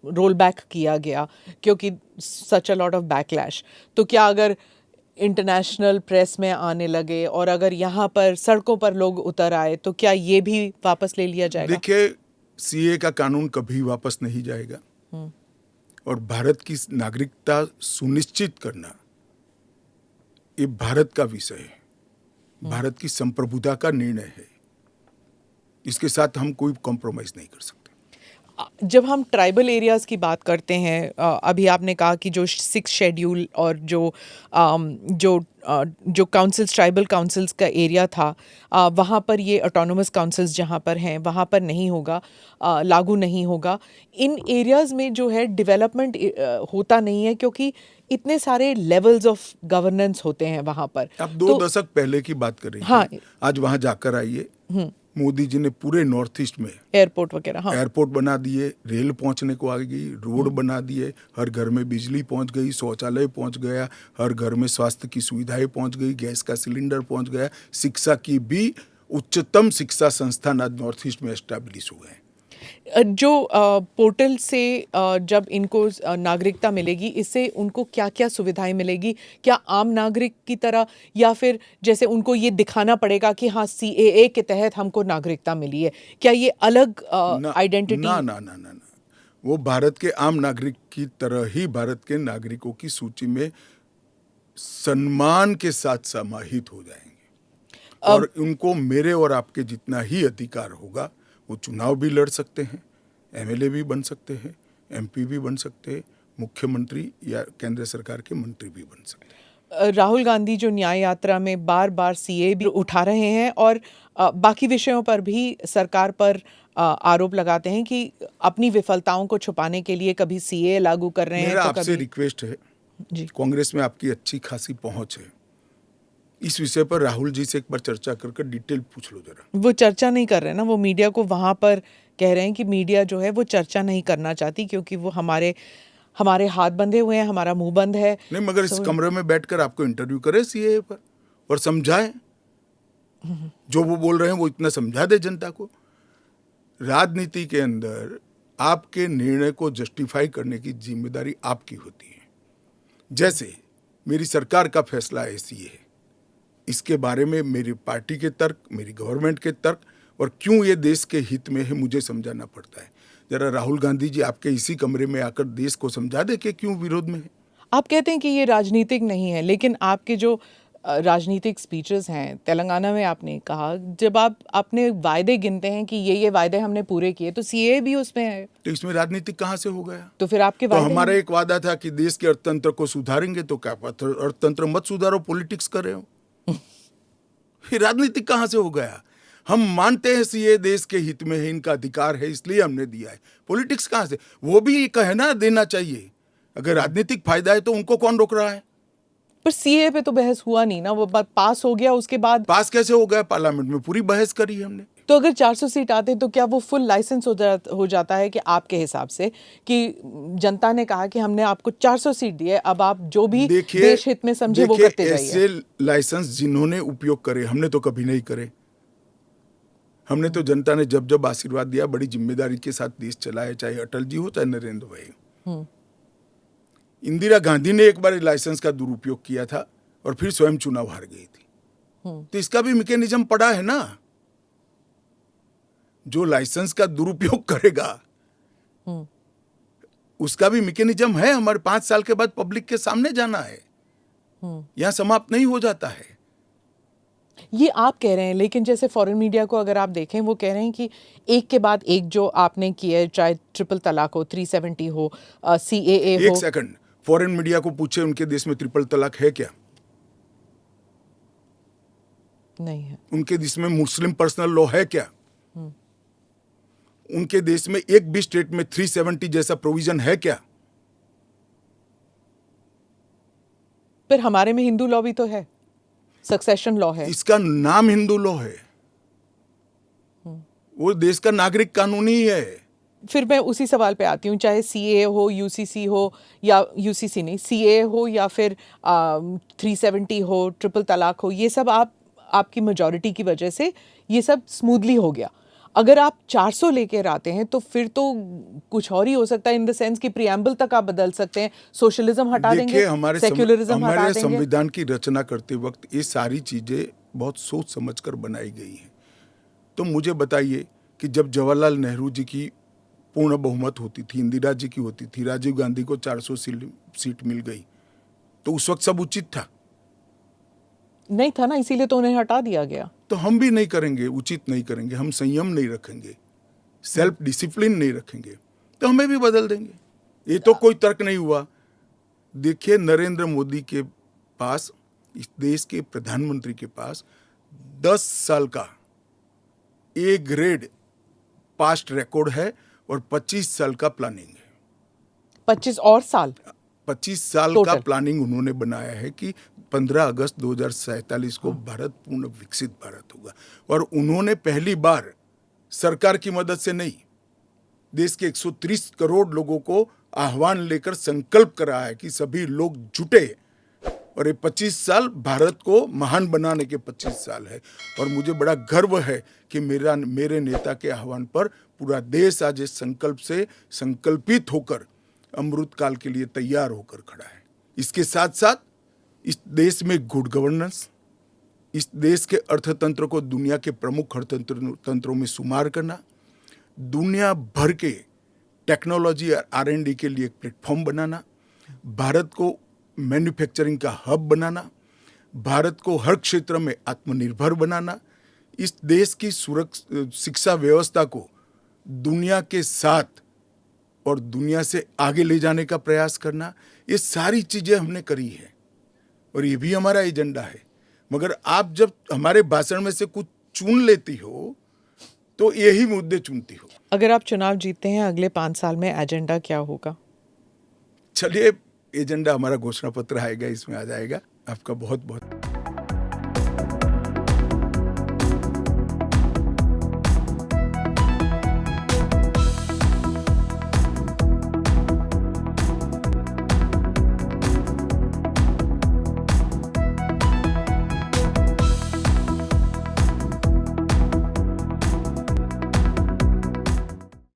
[SPEAKER 2] रोल बैक किया गया क्योंकि सच अ लॉट ऑफ बैकलैश, तो क्या अगर इंटरनेशनल प्रेस में आने लगे और अगर यहाँ पर सड़कों पर लोग उतर आए तो क्या ये भी वापस ले लिया जाएगा?
[SPEAKER 1] देखिए, सीए का कानून कभी वापस नहीं जाएगा, और भारत की नागरिकता सुनिश्चित करना ये भारत का विषय है, भारत की संप्रभुता का निर्णय है। इसके साथ हम कोई कॉम्प्रोमाइज नहीं कर सकते।
[SPEAKER 2] जब हम ट्राइबल एरियाज़ की बात करते हैं, अभी आपने कहा कि जो 6 शेड्यूल और जो काउंसिल्स, ट्राइबल काउंसिल्स का एरिया था, वहाँ पर ये ऑटोनोमस काउंसिल्स जहाँ पर हैं वहाँ पर नहीं होगा, लागू नहीं होगा। इन एरियाज़ में जो है डेवलपमेंट होता नहीं है क्योंकि इतने सारे लेवल्स ऑफ गवर्नेंस होते हैं वहाँ पर।
[SPEAKER 1] आप 2 दशक पहले की बात कर रही हैं।
[SPEAKER 2] हाँ,
[SPEAKER 1] आज वहाँ जाकर आइए, मोदी जी ने पूरे नॉर्थ ईस्ट में
[SPEAKER 2] एयरपोर्ट वगैरह, हाँ,
[SPEAKER 1] एयरपोर्ट बना दिए, रेल पहुंचने को आ गई, रोड बना दिए, हर घर में बिजली पहुंच गई, शौचालय पहुंच गया, हर घर में स्वास्थ्य की सुविधाएं पहुंच गई, गैस का सिलेंडर पहुंच गया, शिक्षा की भी उच्चतम शिक्षा संस्थान आज नॉर्थ ईस्ट में एस्टैब्लिश हुए हैं।
[SPEAKER 2] जो पोर्टल से जब इनको नागरिकता मिलेगी, इससे उनको क्या क्या सुविधाएं मिलेगी? क्या आम नागरिक की तरह, या फिर जैसे उनको ये दिखाना पड़ेगा कि हाँ सीएए के तहत हमको नागरिकता मिली है? क्या ये अलग आइडेंटिटी?
[SPEAKER 1] ना ना ना ना ना, वो भारत के आम नागरिक की तरह ही भारत के नागरिकों की सूची में सम्मान के साथ समाहित हो जाएंगे, और उनको मेरे और आपके जितना ही अधिकार होगा। वो चुनाव भी लड़ सकते हैं, एमएलए भी बन सकते हैं, एमपी भी बन सकते हैं, मुख्यमंत्री या केंद्र सरकार के मंत्री भी बन सकते हैं।
[SPEAKER 2] राहुल गांधी जो न्याय यात्रा में बार बार सीए भी उठा रहे हैं और बाकी विषयों पर भी सरकार पर आरोप लगाते हैं कि अपनी विफलताओं को छुपाने के लिए कभी सीए लागू कर रहे हैं।
[SPEAKER 1] मेरा
[SPEAKER 2] तो
[SPEAKER 1] आपसे
[SPEAKER 2] कभी
[SPEAKER 1] रिक्वेस्ट है
[SPEAKER 2] जी,
[SPEAKER 1] कांग्रेस में आपकी अच्छी खासी पहुंच है, इस विषय पर राहुल जी से एक बार चर्चा कर डिटेल पूछ लो जरा।
[SPEAKER 2] वो चर्चा नहीं कर रहे ना, वो मीडिया को वहां पर कह रहे हैं कि मीडिया जो है वो चर्चा नहीं करना चाहती क्योंकि वो हमारे हाथ बंधे हुए हैं, हमारा मुंह बंद है।
[SPEAKER 1] नहीं, मगर इस कमरे में बैठकर आपको इंटरव्यू करे सीए पर और समझाए, जो वो बोल रहे हैं वो इतना समझा दे जनता को। राजनीति के अंदर आपके निर्णय को जस्टिफाई करने की जिम्मेदारी आपकी होती है। जैसे मेरी सरकार का फैसला ऐसी है, इसके बारे में मेरी पार्टी के तर्क, मेरी गवर्नमेंट के तर्क, और क्यों ये देश के हित में है मुझे समझाना पड़ता है। जरा राहुल गांधी जी आपके इसी कमरे में आकर देश को समझा दे कि क्यों विरोध में है।
[SPEAKER 2] आप कहते हैं कि ये राजनीतिक नहीं है, लेकिन आपके जो राजनीतिक स्पीचेस हैं, तेलंगाना में आपने कहा, जब आप अपने वायदे गिनते हैं कि ये वायदे हमने पूरे किए, तो सीए भी उसमें है, तो
[SPEAKER 1] इसमें राजनीतिक कहाँ से हो गया?
[SPEAKER 2] तो फिर आपके
[SPEAKER 1] तो
[SPEAKER 2] वायदे
[SPEAKER 1] हमारा एक वादा था कि देश के अर्थतंत्र को सुधारेंगे, तो क्या अर्थतंत्र मत सुधारो, पॉलिटिक्स कर रहे हो। फिर राजनीतिक कहाँ से हो गया? हम मानते हैं सीए देश के हित में है, इनका अधिकार है, इसलिए हमने दिया है। पॉलिटिक्स कहाँ से? वो भी कहना देना चाहिए। अगर राजनीतिक फायदा है तो उनको कौन रोक रहा है?
[SPEAKER 2] पर सीए पे तो बहस हुआ नहीं ना, वो बात पास हो गया, उसके बाद
[SPEAKER 1] पास कैसे हो गया? पार्लियामेंट में पूरी बहस करी है हमने।
[SPEAKER 2] तो अगर 400 सीट आते तो क्या वो फुल लाइसेंस हो जाता है कि आपके हिसाब से कि जनता ने कहा कि हमने आपको 400 सीट दी है, अब आप जो भी देश हित में समझे वो करते जाइए?
[SPEAKER 1] ऐसे लाइसेंस जिन्होंने उपयोग करे, हमने तो कभी नहीं करे। हमने तो जनता ने जब जब आशीर्वाद दिया बड़ी जिम्मेदारी के साथ देश चलाया, चाहे अटल जी हो चाहे नरेंद्र भाई हो। इंदिरा गांधी ने एक बार लाइसेंस का दुरुपयोग किया था और फिर स्वयं चुनाव हार गई थी। तो इसका भी मैकेनिज्म पड़ा है ना। जो लाइसेंस का दुरुपयोग करेगा उसका भी मैकेनिज्म है। हमारे 5 साल के बाद पब्लिक के सामने जाना है, यहां समाप्त नहीं हो जाता है।
[SPEAKER 2] ये आप कह रहे हैं, लेकिन जैसे फॉरेन मीडिया को अगर आप देखें, वो कह रहे हैं कि एक के बाद एक जो आपने किया है, चाहे ट्रिपल तलाक हो, 370 हो, CAA हो।
[SPEAKER 1] एक सेकंड, फॉरेन मीडिया को पूछे उनके देश में ट्रिपल तलाक है क्या?
[SPEAKER 2] नहीं है।
[SPEAKER 1] उनके देश में मुस्लिम पर्सनल लॉ है क्या? उनके देश में एक भी स्टेट में 370 जैसा प्रोविजन है क्या?
[SPEAKER 2] पर हमारे में हिंदू लॉ भी तो है, सक्सेशन लॉ है।
[SPEAKER 1] इसका नाम हिंदू लॉ है, वो देश का नागरिक कानून ही है।
[SPEAKER 2] फिर मैं उसी सवाल पे आती हूँ, चाहे CAA हो, UCC हो, या UCC नहीं, CAA हो, या फिर 370 हो, ट्रिपल तलाक हो, ये सब आपकी मेजॉरिटी की वजह से ये सब स्मूथली हो गया। अगर आप 400 लेकर आते हैं तो फिर तो कुछ और ही हो सकता है, इन द सेंस कि प्रियम्बल तक आप बदल सकते हैं, सोशलिज्म हटा देंगे, सेक्युलरिज्म हटा देंगे।
[SPEAKER 1] संविधान की रचना करते वक्त ये सारी चीजें बहुत सोच समझकर बनाई गई हैं। तो मुझे बताइए कि जब जवाहरलाल नेहरू जी की पूर्ण बहुमत होती थी, इंदिरा जी की होती थी, राजीव गांधी को 400 सीट मिल गई, तो उस वक्त सब उचित था?
[SPEAKER 2] नहीं था ना, इसीलिए तो उन्हें हटा दिया गया।
[SPEAKER 1] तो हम भी नहीं करेंगे, उचित नहीं करेंगे, हम संयम नहीं रखेंगे, सेल्फ डिसिप्लिन नहीं रखेंगे, तो हमें भी बदल देंगे। ये तो कोई तर्क नहीं हुआ। देखिए, नरेंद्र मोदी के पास, इस देश के प्रधानमंत्री के पास 10 साल का ए ग्रेड पास्ट रिकॉर्ड है और 25 साल का प्लानिंग है।
[SPEAKER 2] 25 और साल
[SPEAKER 1] 25 साल का प्लानिंग उन्होंने बनाया है कि 15 अगस्त 2047 को भारत पूर्ण विकसित भारत होगा। और उन्होंने पहली बार सरकार की मदद से नहीं, देश के 130 करोड़ लोगों को आह्वान लेकर संकल्प करा है कि सभी लोग जुटे, और ये 25 साल भारत को महान बनाने के 25 साल है। और मुझे बड़ा गर्व है कि मेरे नेता के आह्वान पर पूरा देश आज इस संकल्प से संकल्पित होकर अमृत काल के लिए तैयार होकर खड़ा है। इसके साथ साथ इस देश में गुड गवर्नेंस, इस देश के अर्थतंत्र को दुनिया के प्रमुख अर्थतंत्रों में शुमार करना, दुनिया भर के टेक्नोलॉजी और R&D के लिए एक प्लेटफॉर्म बनाना, भारत को मैन्युफैक्चरिंग का हब बनाना, भारत को हर क्षेत्र में आत्मनिर्भर बनाना, इस देश की शिक्षा व्यवस्था को दुनिया के साथ और दुनिया से आगे ले जाने का प्रयास करना, ये सारी चीजें हमने करी है और ये भी हमारा एजेंडा है। मगर आप जब हमारे भाषण में से कुछ चुन लेती हो तो यही मुद्दे चुनती हो।
[SPEAKER 2] अगर आप चुनाव जीतते हैं, अगले 5 साल में एजेंडा क्या होगा?
[SPEAKER 1] चलिए, एजेंडा हमारा घोषणा पत्र आएगा, इसमें आ जाएगा। आपका बहुत बहुत